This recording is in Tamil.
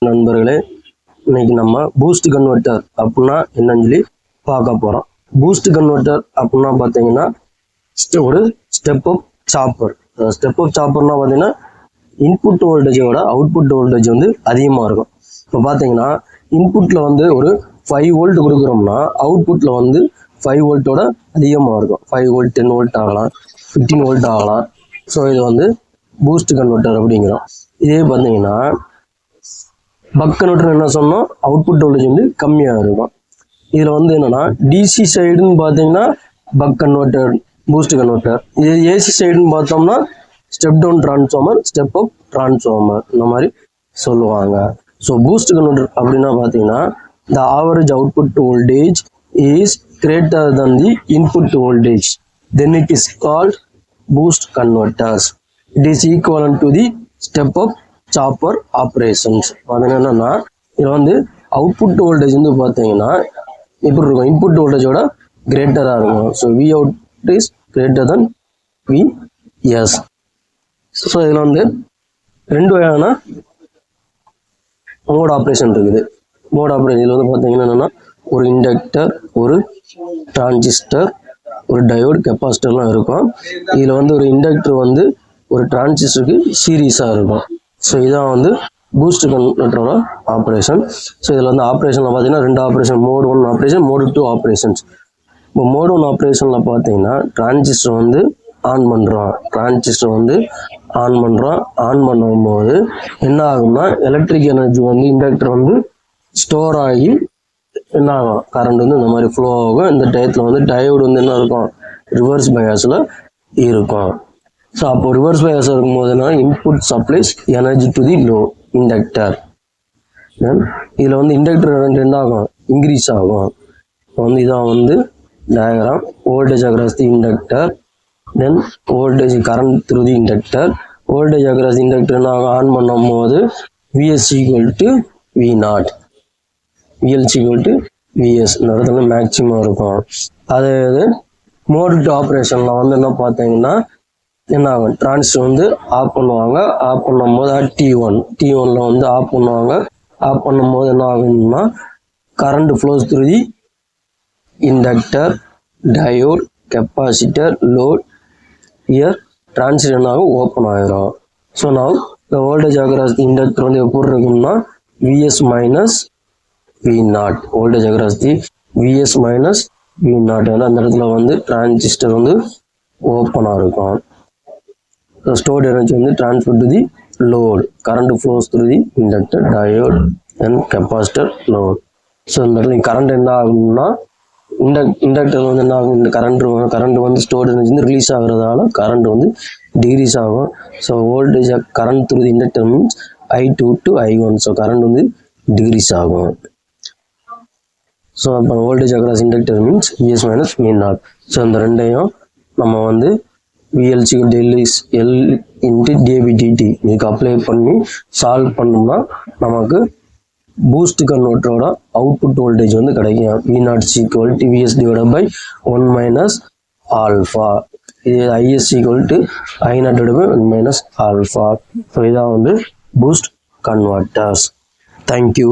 நண்பர்களே, இன்னைக்கு நம்ம பூஸ்ட் கன்வெர்ட்டர் அப்படின்னா என்னன்னு சொல்லி பார்க்க போறோம். பூஸ்ட் கன்வெர்ட்டர் அப்படின்னா பார்த்தீங்கன்னா ஒரு step up chopper. Step up சாப்பர்னா பார்த்தீங்கன்னா இன்புட் வோல்டேஜோட அவுட்புட் வோல்டேஜ் வந்து அதிகமாக இருக்கும். இப்போ பார்த்தீங்கன்னா இன்புட்ல வந்து ஒரு 5 வோல்ட் கொடுக்குறோம்னா அவுட்புட்ல வந்து 5 வோல்ட்டோட அதிகமாக இருக்கும். 5 வோல்ட் 10 வோல்ட் ஆகலாம், 15 வோல்ட் ஆகலாம். ஸோ இது வந்து பூஸ்ட் கன்வெர்ட்டர் அப்படிங்கிறோம். இதே பார்த்தீங்கன்னா பக் கன்வெர்ட்டர் என்ன சொன்னோம், அவுட்புட் வோல்டேஜ் வந்து கம்மியாக இருக்கும். இதில் வந்து என்னன்னா டிசி சைடுன்னு பார்த்தீங்கன்னா பக் கன்வெர்ட்டர் பூஸ்ட் கன்வெர்ட்டர். இது ஏசி சைடுன்னு பார்த்தோம்னா step down transformer, step up transformer இந்த மாதிரி சொல்லுவாங்க. ஸோ பூஸ்ட் கன்வெர்ட்டர் அப்படின்னா பார்த்தீங்கன்னா the average output voltage is greater than the input voltage, then it is called boost கன்வெர்ட்டர்ஸ். It is equivalent to the step up chopper operations. அது என்னன்னா இதில் வந்து அவுட்புட் வோல்டேஜ் வந்து பார்த்தீங்கன்னா எப்படி இருக்கும், இன்புட் வோல்டேஜோட கிரேட்டராக இருக்கும். So V out is greater than V S. So இதில் வந்து ரெண்டு வகையான மோட் ஆப்ரேஷன் இருக்குது. மோட் ஆப்ரேஷன் இதில் வந்து பார்த்தீங்கன்னா என்னென்னா ஒரு இண்டக்டர், ஒரு டிரான்சிஸ்டர், ஒரு டயோடு, கெப்பாசிட்டர்லாம் இருக்கும். இதில் வந்து ஒரு இண்டக்டர் வந்து ஒரு டிரான்சிஸ்டருக்கு சீரீஸாக இருக்கும். ஸோ இதான் வந்து பூஸ்ட் கன்வெர்ட்டரோட ஆப்ரேஷன். ஸோ இதில் வந்து ஆப்ரேஷனில் பார்த்தீங்கன்னா ரெண்டு operation, mode 1 operation, mode 2 operations. இப்போ மோட் 1 ஆப்ரேஷனில் பார்த்தீங்கன்னா டிரான்சிஸ்டர் வந்து ஆன் பண்ணுறோம். ஆன் பண்ணும்போது என்ன ஆகும்னா எலக்ட்ரிக் எனர்ஜி வந்து இண்டக்டர் வந்து ஸ்டோர் ஆகி என்ன ஆகும், கரண்ட் வந்து இந்த மாதிரி ஃப்ளோ ஆகும். இந்த டயத்தில் வந்து டயோடு வந்து என்ன இருக்கும், ரிவர்ஸ் பயாஸில் இருக்கும். ஸோ அப்போ ரிவர்ஸ் பயாஸ் இருக்கும்போதுனா input supplies energy to the low inductor. Then இதில் வந்து இண்டக்டர் கரண்ட் என்ன ஆகும், இன்க்ரீஸ் ஆகும். இப்போ வந்து இதான் வந்து diagram. Voltage across the inductor, then voltage current through the inductor. Voltage across inductor என்ன ஆகும், ஆன் பண்ணும் போது VS equal to V naught, VLC equal to VS இந்த இடத்துல மேக்சிமம் இருக்கும். அதே இது மோட் 2 ஆப்ரேஷனில் வந்து என்ன பார்த்தீங்கன்னா என்ன ஆகும், டிரான்சிஸ்டர் வந்து ஆஃப் பண்ணுவாங்க. ஆஃப் பண்ணும்போது T1ல வந்து ஆஃப் பண்ணுவாங்க. ஆஃப் பண்ணும்போது என்ன ஆகும்னா current flows through the inductor, diode, capacitor, load. Here transistor என்ன ஆகும், ஓப்பன் ஆகிரும். ஸோ நான் இந்த வோல்டேஜ் அக்ராஸ் தி இண்டக்டர் வந்து எப்படி இருக்கும்னா VS minus V naught, voltage across the VS minus V naught. ஏன்னா அந்த இடத்துல வந்து டிரான்சிஸ்டர் வந்து ஓப்பனாக இருக்கும். Stored energy வந்து transfer to the load, current flows through the inductor, diode and capacitor, load. So இந்த இடத்துல கரண்ட் என்ன ஆகும்னா இண்டக்டர் வந்து என்ன ஆகும், இந்த கரண்ட் வந்து ஸ்டோர்ட் எனர்ஜி வந்து ரிலீஸ் ஆகுறதால கரண்ட் வந்து டிக்ரீஸ் ஆகும். So voltage current through the inductor means I2 to I1. So current வந்து டிக்ரீஸ் ஆகும். ஸோ அப்போ voltage across inductor means VS minus V naught. So இந்த ரெண்டையும் நம்ம வந்து VLC L into dB/dt இதுக்கு அப்ளை பண்ணி சால்வ் பண்ணோம்னா நமக்கு பூஸ்ட் கன்வெர்ட்டரோட அவுட்புட் வோல்டேஜ் வந்து கிடைக்கும். V0 equal to VS divided by 1 minus alpha. இது IS equal to I0 divided by 1 minus alpha. So இதான் வந்து பூஸ்ட் கன்வெர்ட்டர்ஸ். தேங்க்யூ.